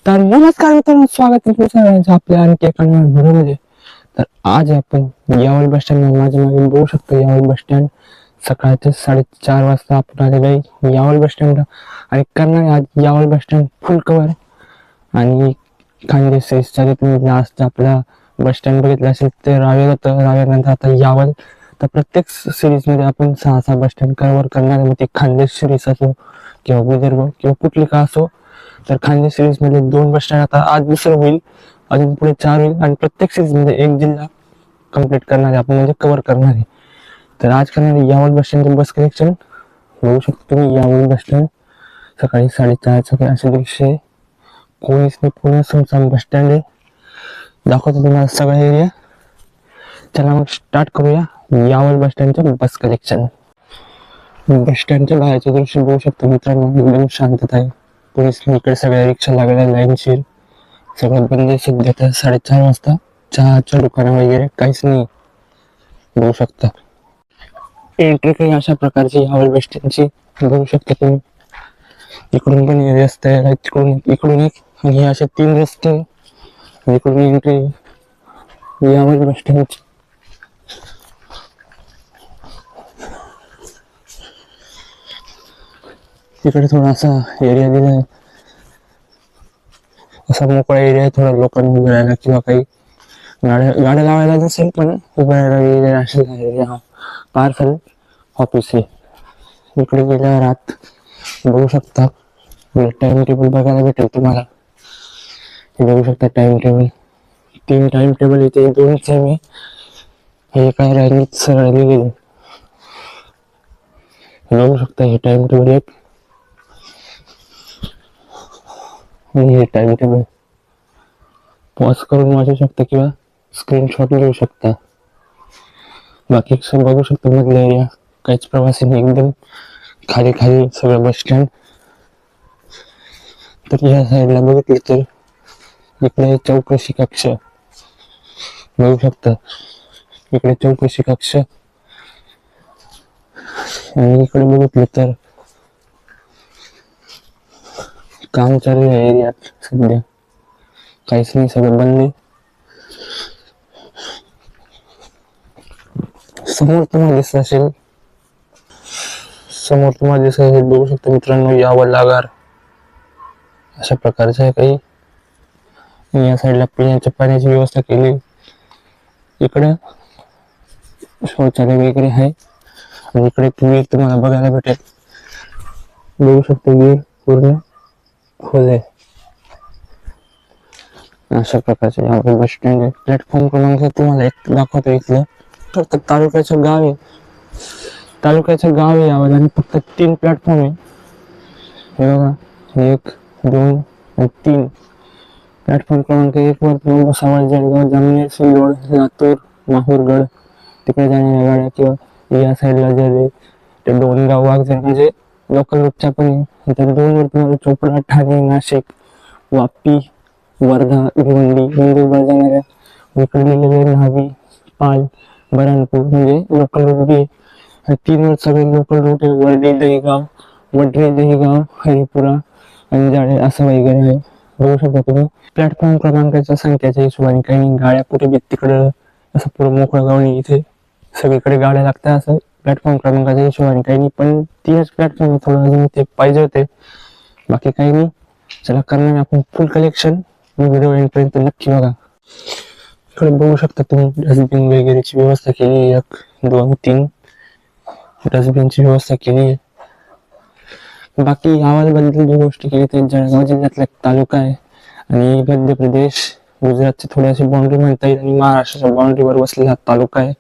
तर नमस्कार मित्रांनो, स्वागत आहे तुमचं सगळ्यांचं आपल्या आणखी एका नवीन व्हिडिओमध्ये. तर आज आपण यावल बस स्टँड माझ्या मागे बघू शकतो. यावल बस स्टँड सकाळचे 4:30 वाजता आपण आलेलो आहे यावल बस स्टँडला आणि करणार आहे आज यावल बस स्टँड फुल कव्हर. आणि खानदेशच्या तुम्ही लास्ट आपला बस स्टँड बघितला असेल ते रावेर होतं. रावेरनंतर आता यावल. तर प्रत्येक सिरीजमध्ये आपण 6 बस स्टँड कव्हर करणार आहे. मग ते खानदेश सिरीज असो किंवा विदर्भ किंवा कुठली का असो. तर खानदेश सिरीज मध्ये 2 बस स्टँड आता आज दुसरं होईल, अजून पुढे 4 होईल आणि प्रत्येक सिरीज मध्ये एक जिल्हा कंप्लीट करणार आहे आपण, म्हणजे कव्हर करणार आहे. तर आज करणार आहे यावल बस स्टँडचे बस कलेक्शन. बघू शकतो तुम्ही यावल बस स्टँड सकाळी 4:30 असे दृश्य. कोणीच नाही, पूर्ण सुनसान बस स्टँड आहे. दाखवतो तुम्हाला सगळा एरिया. चला मग स्टार्ट करूया यावल बस स्टँडचं बस कलेक्शन. बस स्टँडच्या बाहेरचे दृश्य बघू शकतो मित्रांनो, एकदम शांतता आहे. पोलीस इकडे सगळ्या रिक्षा लागल्या लाईनशीर. सगळं बंद आहे सध्या. तर 4:30 वाजता चहाच्या दुकानं वगैरे काहीच नाही. बघू शकता एंट्री काही अशा प्रकारची यावल बस स्टँडची बघू शकता तुम्ही. इकडून पण रस्ते आहे, इकडून एक आणि हे असे 3 रस्ते. इकडून एंट्री यावल बस स्टँडची. इकडे थोडासा एरिया दिलाय, असा मोकळा एरिया आहे. थोडा लोकांना उभं राहायला किंवा काही गाड्या लावायला नसेल पण उभं राहायला एरिया असेल एरिया. हा पार्सल ऑफिस आहे. इकडे गेल्यावर आत बघू शकता टाइम टेबल बघायला भेटेल तुम्हाला. हे बघू शकता टाइम टेबल. 3 टाइम टेबल इथे, 2 सेम आहे. हे काय रांगेत सरळ लिहिलेलं बघू शकता. हे टाइम टेबल एक आणि हे टाइम टेबल पॉज करून वाचू शकता किंवा स्क्रीनशॉट घेऊ शकता. बाकी बघू शकता मधला एरिया काहीच प्रवासी नाही, एकदम खाली खाली सगळं बस स्टँड. तर या साईडला बघितलं तर इकडे चौकशी कक्ष बघू शकता. इकडे चौकशी कक्ष आणि इकडे बघितलं तर काम चालू आहे एरियात. सध्या काहीच नाही, सगळं बंद आहे. समोर तुम्हाला दिसत असेल बघू शकता मित्रांनो यावल लागार अशा प्रकारचं आहे काही. या साईडला पिण्याच्या पाण्याची व्यवस्था केली. इकडे शौचालय वगैरे आहे आणि इकडे विहीर तुम्हाला बघायला भेटेल. बघू शकता विहीर पूर्ण खोल आहे. अशा प्रकारचे यावल बस स्टँड आहे. प्लॅटफॉर्म क्रमांक तुम्हाला एक दाखवतो. इथलं फक्त तालुक्याचं गाव आहे यावल आणि फक्त 3 प्लॅटफॉर्म आहे. हे बघा 1, 2 आणि 3. प्लॅटफॉर्म क्रमांक 1 वर भुसावळ, जळगाव, जामनेर, सिल्लोड, लातूर, माहूरगड तिकडे जाणाऱ्या गाड्या किंवा या साईडला जर ते डोणगाव वाघजर म्हणजे लोकल रूटच्या पण. तर 2 वर तुम्हाला चोपडा, ठाणे, नाशिक, वापी, वर्धा, भिवंडी, नंदुरबार जाणाऱ्या. इकडे लिहिलेले न्हावी, पाल, बऱ्हाणपूर म्हणजे लोकल रूट बी. 3 वर सगळे लोकल रूट आहे. वर्डी, दहीगाव, वडरे, दहीगाव, हरिपुरा, अंजाळे असं वगैरे आहे. बघू शकता तुम्ही. प्लॅटफॉर्म क्रमांकाच्या संख्येच्या हिशोबाने काही गाड्या कुठे बी तिकडं असं पुढं मोकळं गाव नाही. इथे सगळीकडे गाड्या लागतात असं प्लॅटफॉर्म क्रमांकाच्या हिशोबाने काही नाही. पण 3च प्लॅटफॉर्म थोडं अजून ते पाहिजे होते, बाकी काही नाही. चला करणार आपण फुल कलेक्शन. व्हिडिओ एंडपर्यंत नक्की बघा. इकडे बघू शकता तुम्ही डस्टबिन वगैरेची व्यवस्था केली. 1, 2, 3 डस्टबिनची व्यवस्था केली आहे. बाकी यावलबद्दल जी गोष्ट केली तर जळगाव जिल्ह्यातला एक तालुका आहे आणि मध्य प्रदेश गुजरातची थोडीशी बाउंड्री म्हणता येईल आणि महाराष्ट्राच्या बाउंड्रीवर बसलेला तालुका आहे.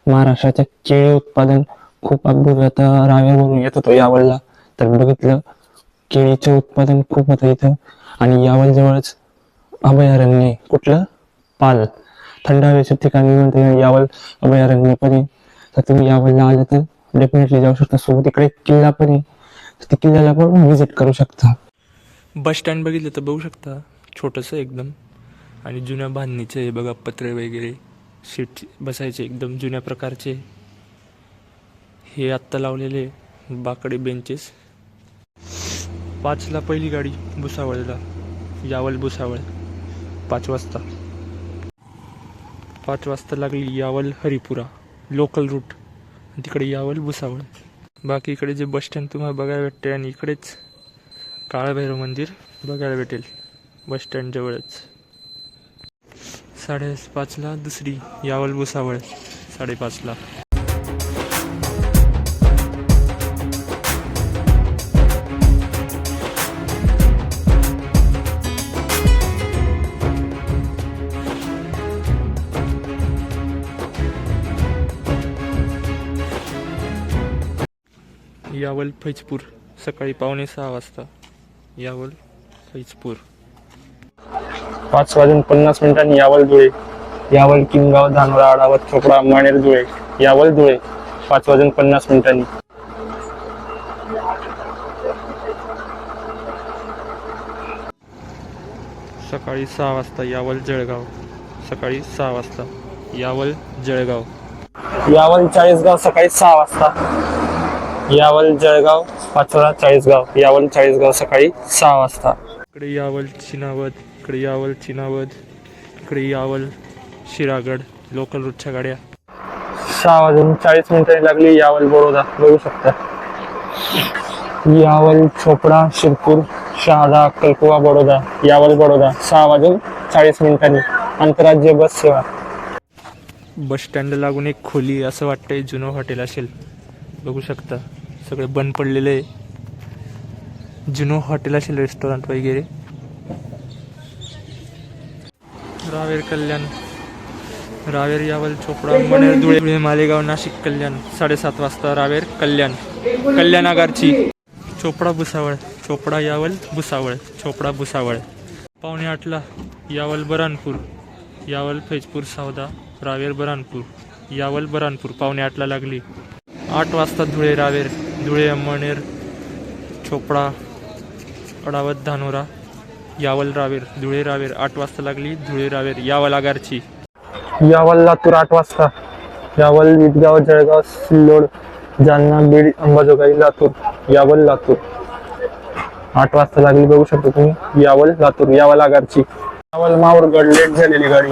महाराष्ट्राच्या केळी उत्पादन खूप अद्भुत. आता रावेरवरून येत होतो यावलला तर बघितलं केळीचे उत्पादन खूप होतं इथं. आणि यावल जवळच अभयारण्य कुठलं पाल थंड हवेच्या ठिकाणी म्हणते यावल अभयारण्य पण आहे. तर तुम्ही यावलला आलं तर डेफिनेटली जाऊ शकता. सोबत इकडे किल्ला पण आहे, त्या किल्ल्याला पण व्हिजिट करू शकता. बस स्टँड बघितलं तर बघू शकता छोटंसं एकदम आणि जुन्या बांधणीचं आहे बघा. पत्रे वगैरे सीट बसायचे एकदम जुन्या प्रकारचे. हे आत्ता लावलेले बाकडे बेंचेस. 5ला पहिली गाडी भुसावळला. यावल भुसावळ 5 वाजता. 5 वाजता लागली यावल हरिपुरा लोकल रूट, तिकडे यावल भुसावळ. बाकी इकडे जे बस स्टँड तुम्हाला बघायला भेटते आणि इकडेच काळभैरव मंदिर बघायला भेटेल बस स्टँड जवळच. 5:30ला दुसरी यावल भुसावळ 5:30ला. यावल फैजपूर सकाळी 5:45 वाजता. यावल फैजपूर. 5:50 यावल धुळे, यावल किनगाव धानोरा आडावत चोपडा मानेर धुळे, यावल धुळे 5:50. सकाळी 6 वाजता यावल जळगाव. सकाळी 6 वाजता यावल जळगाव. यावल चाळीसगाव सकाळी 6 वाजता. यावल जळगाव 5:40. यावल चाळीसगाव सकाळी 6 वाजता. इकडे यावल चिनावद, इकडे यावल चिनावद, इकडे यावल शिरागड लोकल रूटच्या गाड्या. 6:40 लागली यावल बडोदा बघू शकता. यावल चोपडा शिरपूर शहादा कलकुवा बडोदा, यावल बडोदा 6:40 आंतरराज्य बस सेवा. बस स्टँड लागून एक खोली असं वाटतंय जुनं हॉटेल असेल. बघू शकता सगळे बंद पडलेलं आहे. जुनं हॉटेल असेल, रेस्टॉरंट वगैरे. रावेर कल्याण, रावेर यावल चोपडा मनेर धुळे मालेगाव नाशिक कल्याण 7:30 वाजता. रावेर कल्याण, कल्याण आगारची. चोपडा भुसावळ, चोपडा यावल भुसावळ, चोपडा भुसावळ 7:45ला. यावल बरानपूर, यावल फैजपूर सौदा, रावेर बरानपूर, यावल बरानपूर 7:45ला लागली. 8 वाजता धुळे रावेर, धुळे अमळनेर चोपडा अडावत धानोरा, यावल रावेर, धुळे रावेर 8 वाजता लागली. धुळे रावेर यावल आगारची. यावल लातूर 8 वाजता. यावल विटगाव जळगाव सिल्लोड जालना बीड अंबाजोगाई लातूर, यावल लातूर 8 वाजता लागली बघू शकता तुम्ही. यावल लातूर यावल आगारची. यावल माहूरगड लेट झालेली गाडी.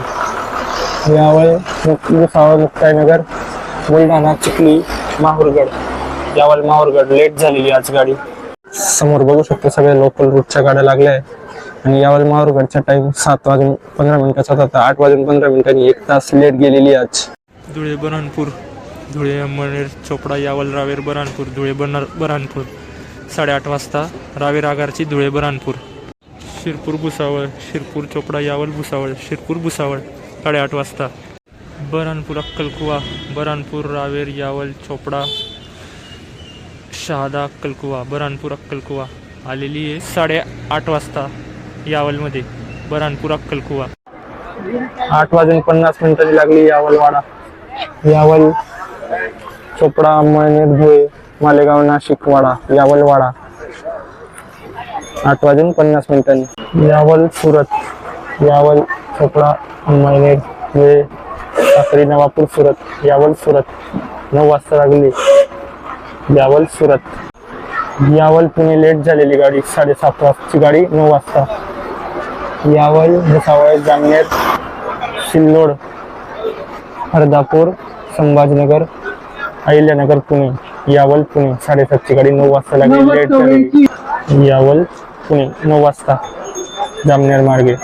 यावल भुसावळ मुक्ताईनगर बुलढाणा चिखली माहूरगड, यावल माहूरगड लेट झालेली आज गाडी. समोर बघू शकतो सगळ्या लोकल रूटच्या गाड्या लागल्या आहे. आणि यावल माहूरगडचा टाइम 7:15 होता. 8:15 1 तास लेट गेलेली आज. धुळे बऱ्हाणपूर, धुळे अमळनेर चोपडा यावल रावेर बऱ्हाणपूर, धुळे बऱ्हाणपूर 8:30 वाजता. रावेर आगारची धुळे बऱ्हाणपूर. शिरपूर भुसावळ, शिरपूर चोपडा यावल भुसावळ, शिरपूर भुसावळ 8:30 वाजता. बऱ्हाणपूर अक्कलकुवा, बऱ्हाणपूर रावेर यावल चोपडा शहादा अक्कलकुवा, बऱ्हाणपूर अक्कलकुवा आलेली आहे 8:30 वाजता. यावलमध्ये बऱ्हाणपूर अक्कलकुवा. 8:50 लागली यावल वाडा, यावल चोपडा अमळनेर धुळे मालेगाव नाशिक वाडा, यावल वाडा 8:50. यावल सुरत, यावल चोपडा अमळनेर धुळे साक्री नवापूर सुरत, यावल सुरत 9 वाजता लागली. यावल सुरत. यावल पुणे लेट झालेली गाडी 7:30 वाजताची गाडी 9 वाजता. यावल भुसावळ जामनेर सिल्लोड अर्धापूर संभाजीनगर अहिल्यानगर पुणे, यावल पुणे 7:30ची गाडी 9 वाजता लागली लेट झालेली. यावल पुणे 9 वाजता जामनेर मार्गे.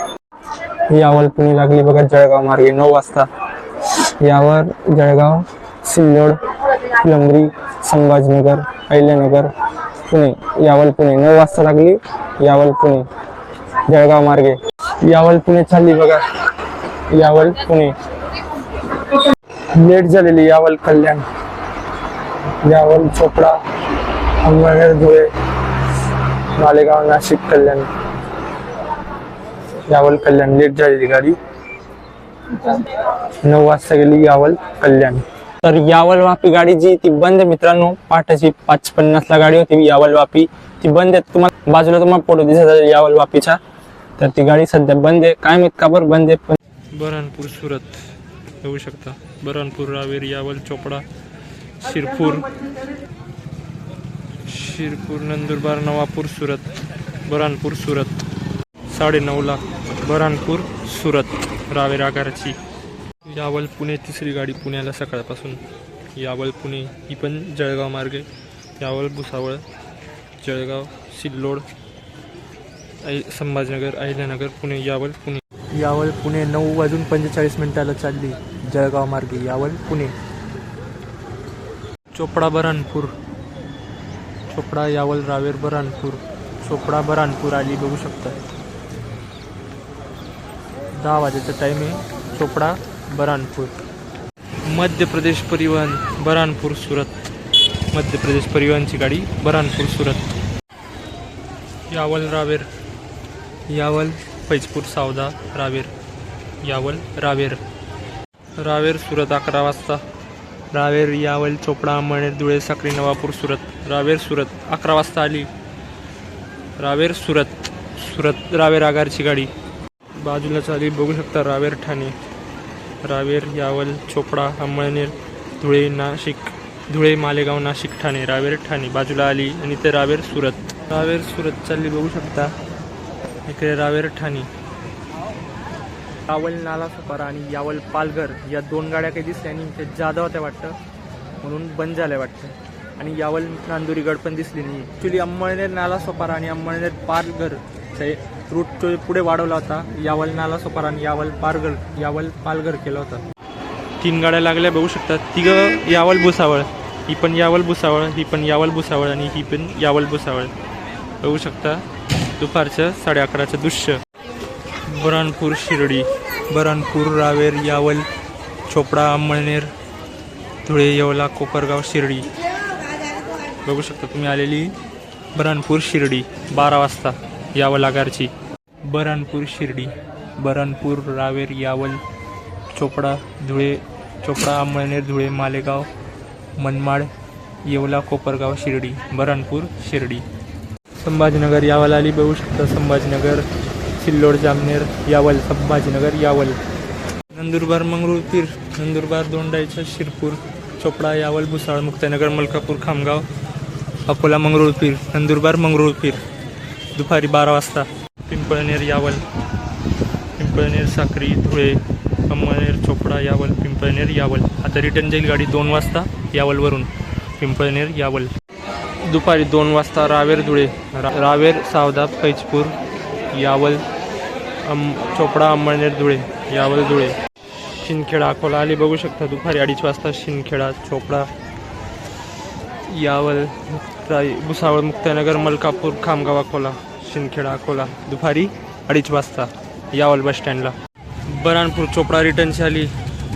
यावल पुणे लागली बघा जळगाव मार्गे 9 वाजता. यावल जळगाव सिल्लोड फुलंब्री संभाजीनगर अहिल्यानगर पुणे, यावल पुणे 9 वाजता लागली. यावल पुणे जळगाव मार्गे. यावल पुणे चालली बघा. यावल पुणे लेट झालेली. यावल कल्याण, यावल चोपडा अमळनेर धुळे मालेगाव नाशिक कल्याण, यावल कल्याण लेट झालेली गाडी 9 वाजता गेली यावल कल्याण. तर यावल वापी गाडी जी ती बंद आहे मित्रांनो. पहाटेची 5:50 गाडी होती यावल वापी, ती बंद आहे. तुम्हाला बाजूला तुम्हाला फोटो दिसत आहे यावल वापीचा. तर ती गाडी सध्या बंद आहे. काय माहित का बरं बंद आहे. बऱ्हाणपूर सुरत बघू शकता. बऱ्हाणपूर रावेर यावल चोपडा शिरपूर, शिरपूर नंदुरबार नवापूर सुरत, बऱ्हाणपूर सुरत 9:30ला बऱ्हाणपूर सुरत रावेर आगाराची. यावल पुणे तिसरी गाडी पुण्याला सकाळपासून. यावल पुणे ही पण जळगाव मार्गे. यावल भुसावळ जळगाव सिल्लोड संभाजीनगर अहिल्यानगर पुणे यावल पुणे. यावल पुणे 9:45 चालली जळगाव मार्गे. यावल पुणे. चोपडा बऱ्हाणपूर. चोपडा यावल रावेर बऱ्हाणपूर. चोपडा बऱ्हाणपूर आली बघू शकता. 10 वाजेचा टाईम आहे. चोपडा बऱ्हाणपूर. मध्य प्रदेश परिवहन बऱ्हाणपूर सुरत. मध्य प्रदेश परिवहनची गाडी बऱ्हाणपूर सुरत. यावल रावेर. यावल फैजपूर सावदा रावेर. यावल रावेर. रावेर सुरत 11 वाजता. रावेर यावल चोपडा अंमळनेर धुळे साक्री नवापूर सुरत. रावेर सुरत 11 वाजता आली. रावेर सुरत. सुरत रावेर आगारची गाडी बाजूला चाली बघू शकता. रावेर ठाणे. रावेर यावल चोपडा अंमळनेर धुळे नाशिक. धुळे मालेगाव नाशिक ठाणे. रावेर ठाणे बाजूला आली आणि ते रावेर सुरत. रावेर सुरत चालली बघू शकता. इकडे रावेर ठाणे. यावल नालासोपारा आणि यावल पालघर या 2 गाड्या काही दिसल्या आणि ते जादा होत्या वाटतं म्हणून बंद झाल्या वाटतं. आणि यावल नांदुरीगड पण दिसली नाही. ॲक्च्युली अंमळनेर नालासोपारा आणि अंमळनेर पालघर रूट पुढे वाढवला होता. यावल नालासोपारा आणि यावल पालघर केला होता. 3 गाड्या लागल्या बघू शकता. तिघं यावल भुसावळ. ही पण यावल भुसावळ. ही पण यावल भुसावळ आणि ही पण यावल भुसावळ बघू शकता. दुपारचं 11:30चं दृश्य. बऱ्हाणपूर शिर्डी. बऱ्हाणपूर रावेर यावल चोपडा अंमळनेर धुळे येवला कोपरगाव शिर्डी बघू शकता तुम्ही. आलेली बऱ्हाणपूर शिर्डी 12 वाजता यावल आगारची. बऱ्हाणपूर शिर्डी. बऱ्हाणपूर रावेर यावल चोपडा धुळे. चोपडा अंमळनेर धुळे मालेगाव मनमाड येवला कोपरगाव शिर्डी. बऱ्हाणपूर शिर्डी. संभाजीनगर यावल आली बघू शकता. संभाजीनगर सिल्लोड जामनेर यावल. संभाजीनगर यावल. नंदुरबार मंगरुळपीर. नंदुरबार दोंडाईचा शिरपूर चोपडा यावल भुसावळ मुक्ताईनगर मलकापूर खामगाव अकोला मंगरुळपीर. नंदुरबार मंगरुळपीर दुपारी 12 वाजता. पिंपळनेर यावल. पिंपळनेर साक्री धुळे अंमळनेर चोपडा यावल. पिंपळनेर यावल. आता रिटर्न जाईल गाडी 2 वाजता यावलवरून. पिंपळनेर यावल. दुपारी 2 वाजता रावेर धुळे. रावेर सावदा फैजपूर यावल चोपडा अंमळनेर धुळे यावल धुळे. शिंदखेडा अकोला आली बघू शकता. दुपारी 2:30 वाजता शिंदखेडा चोपडा यावल भुसावळ मुक्ताईनगर मलकापूर खामगाव अकोला. शिंदखेडा अकोला दुपारी 2:30 वाजता यावल बस स्टँडला. बऱ्हाणपूर चोपडा रिटर्नची आली.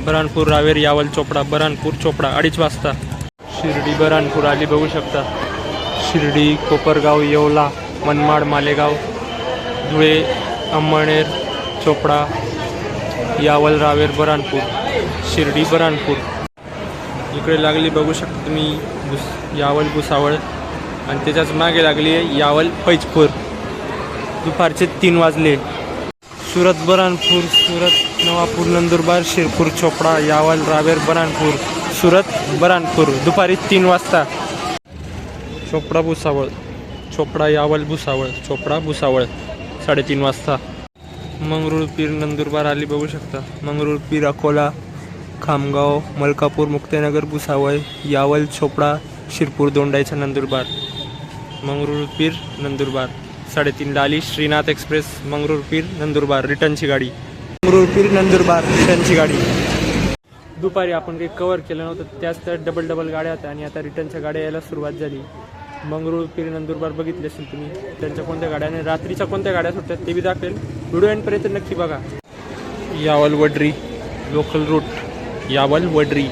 बऱ्हाणपूर रावेर यावल चोपडा बऱ्हाणपूर चोपडा 2:30 वाजता. शिर्डी बऱ्हाणपूर आली बघू शकता. शिर्डी कोपरगाव येवला मनमाड मालेगाव धुळे अंमळनेर चोपडा यावल रावेर बऱ्हाणपूर. शिर्डी बऱ्हाणपूर इकडे लागली बघू शकता तुम्ही. यावल भुसावळ आणि त्याच्याच मागे लागली आहे यावल फैजपूर. दुपारचे 3 वाजले. सुरत बऱ्हाणपूर. सुरत नवापूर नंदुरबार शिरपूर चोपडा यावल रावेर बऱ्हाणपूर. सुरत बऱ्हाणपूर दुपारी 3 वाजता. चोपडा भुसावळ. चोपडा यावल भुसावळ. चोपडा भुसावळ 3:30 वाजता. मंगरुळपीर नंदुरबार आली बघू शकता. मंगरुळपीर अकोला खामगाव मलकापूर मुक्ताईनगर भुसावळ यावल चोपडा शिरपूर दोंडाईचा नंदुरबार. मंगरुळपीर नंदुरबार 3:30ला आली. श्रीनाथ एक्सप्रेस मंगरुळपीर नंदुरबार रिटर्नची गाडी. मंगरुळपीर नंदुरबार रिटर्नची गाडी. दुपारी आपण काही कव्हर केलं नव्हतं त्याच तर डबल गाड्या होत्या आणि आता रिटर्नच्या गाड्या यायला सुरुवात झाली. मंगरुळपीर नंदुरबार बघितले असेल तुम्ही. त्यांच्या कोणत्या गाड्या आणि रात्रीच्या कोणत्या गाड्या सुटतात ते बी दाखवेल. व्हिडिओ एंडपर्यंत नक्की बघा. Yawal Wadri local route. यावल वडरी.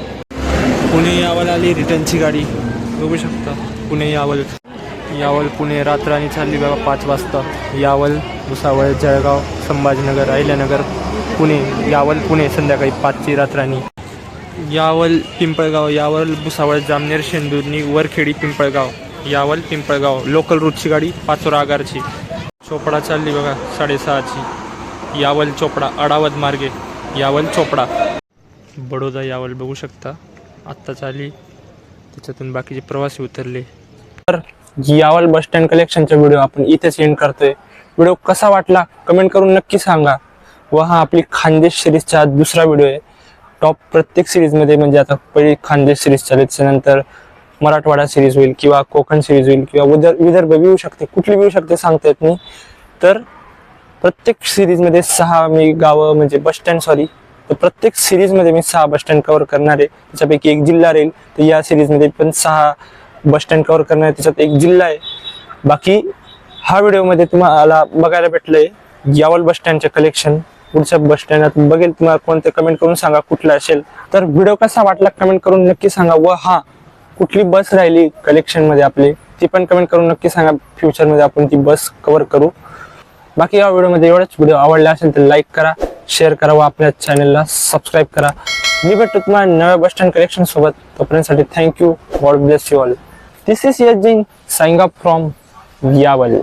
पुणे यावल आली रिटर्नची गाडी बघू शकता. पुणे यावल. यावल पुणे रात्र चालली बघा 5 वाजता. यावल भुसावळ जळगाव संभाजीनगर अहिल्यानगर पुणे. यावल पुणे संध्याकाळी 5ची रात्रानी. यावल पिंपळगाव. यावल भुसावळ जामनेर शेंदुर्णी वरखेडी पिंपळगाव. यावल पिंपळगाव लोकल रूटची गाडी 5 आगारची. चोपडा चालली बघा 6:30ची. यावल चोपडा अडावद मार्गे. यावल चोपडा. बडोदा यावल बघू शकता आत्ता चालली. त्याच्यातून बाकीचे प्रवासी उतरले. तर यावल बस स्टँड कलेक्शनचा व्हिडिओ आपण इथेच एंड करतोय. व्हिडिओ कसा वाटला कमेंट करून नक्की सांगा. व हा आपली खानदेश सिरीजचा दुसरा व्हिडिओ आहे. टॉप प्रत्येक सिरीजमध्ये म्हणजे आता पहिली खानदेश सिरीज चालेल, त्याच्यानंतर मराठवाडा सिरीज होईल किंवा कोकण सिरीज होईल किंवा विदर्भ येऊ शकते, कुठली येऊ शकते सांगता येत नाही. तर प्रत्येक सिरीजमध्ये 6 मी गावं म्हणजे बस स्टँड तर प्रत्येक सिरीजमध्ये मी 6 बस स्टँड कव्हर करणार आहे. त्याच्यापैकी एक जिल्हा राहील. तर या सिरीजमध्ये पण 6 बस स्टँड कव्हर करणार आहे, त्याच्यात एक जिल्हा आहे. बाकी हा व्हिडिओमध्ये तुम्हाला बघायला भेटलंय यावल बस स्टँडचे कलेक्शन. पुढच्या बस स्टँडात बघेल तुम्हाला कोणते, कमेंट करून सांगा कुठला असेल. तर व्हिडिओ कसा वाटला कमेंट करून नक्की सांगा. व हा कुठली बस राहिली कलेक्शन मध्ये आपली ती पण कमेंट करून नक्की सांगा. फ्युचरमध्ये आपण ती बस कव्हर करू. बाकी या व्हिडिओमध्ये एवढंच. व्हिडिओ आवडला असेल तर लाईक करा, शेअर करा व आपल्या चॅनलला सबस्क्राईब करा. मी भेटतो तुम्हाला नव्या बस स्टँड कलेक्शन सोबत. तोपर्यंतसाठी thank you. God bless you all. This is यजिंग साइंग अप फ्रॉम यावल.